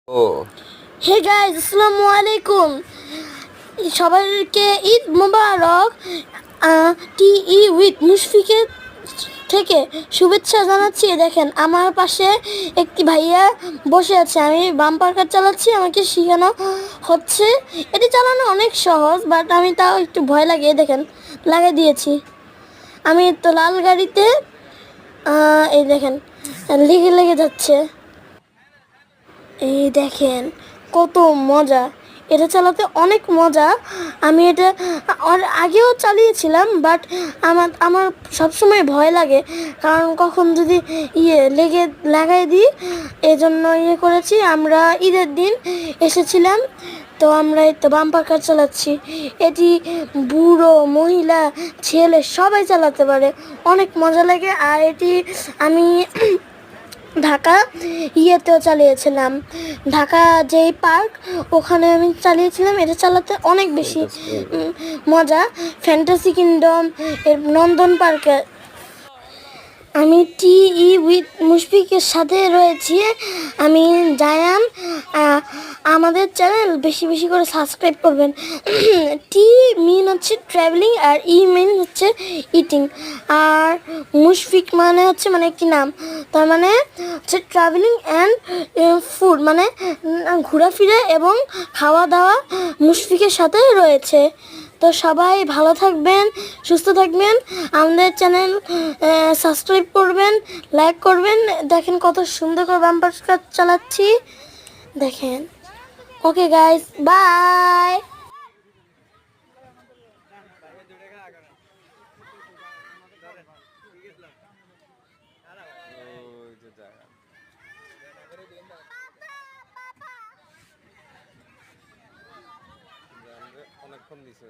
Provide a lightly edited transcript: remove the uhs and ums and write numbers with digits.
ও hey guys, আসসালামু আলাইকুম। সবাইকে ঈদ মোবারক। টিই উইথ মুশফিকের থেকে শুভেচ্ছা জানাচ্ছি। দেখেন আমার পাশে একটি ভাইয়া বসে আছে, আমি বাম্পার কার চালাচ্ছি, আমাকে শেখানো হচ্ছে। এটি চালানো অনেক সহজ, বাট আমি তাও একটু ভয় লাগে। দেখেন লাগিয়ে দিয়েছি আমি তো লাল গাড়িতে। এই দেখেন লেগে লেগে যাচ্ছে। এই দেখেন কত মজা, এটা চালাতে অনেক মজা। আমি এটা আগেও চালিয়েছিলাম, বাট আমার সবসময় ভয় লাগে, কারণ কখন যদি লাগাই দিই। এজন্য করেছি। আমরা ঈদের দিন এসেছিলাম, তো আমরা এই তো বাম্পার কার চালাচ্ছি। এটি বুড়ো, মহিলা, ছেলে সবাই চালাতে পারে, অনেক মজা লাগে। আর এটি আমি ঢাকা ইয়েতেও চালিয়েছিলাম, ঢাকা যেই পার্ক ওখানে আমি চালিয়েছিলাম। এটা চালাতে অনেক বেশি মজা। ফ্যান্টাসি কিংডম এর নন্দন পার্কে আমি টিই উইথ মুশফিকের সাথে রয়েছি। আমি জায়ান। আমাদের চ্যানেল বেশি বেশি করে সাবস্ক্রাইব করবেন। টি মিন হচ্ছে ট্রাভেলিং, আর ই মিন হচ্ছে ইটিং, আর মুশফিক মানে হচ্ছে মানে একটি নাম। তার মানে হচ্ছে ট্রাভেলিং অ্যান্ড ফুড, মানে ঘোরাফেরা এবং খাওয়া দাওয়া মুশফিকের সাথে রয়েছে। তো সবাই ভালো থাকবেন, সুস্থ থাকবেন। আমাদের চ্যানেল সাবস্ক্রাইব করবেন, লাইক করবেন। দেখেন কত সুন্দর করে বাম্পার কার চালাচ্ছি, দেখেন। Okay guys, bye. ওই যে জায়গা অনেকক্ষণ দিছে।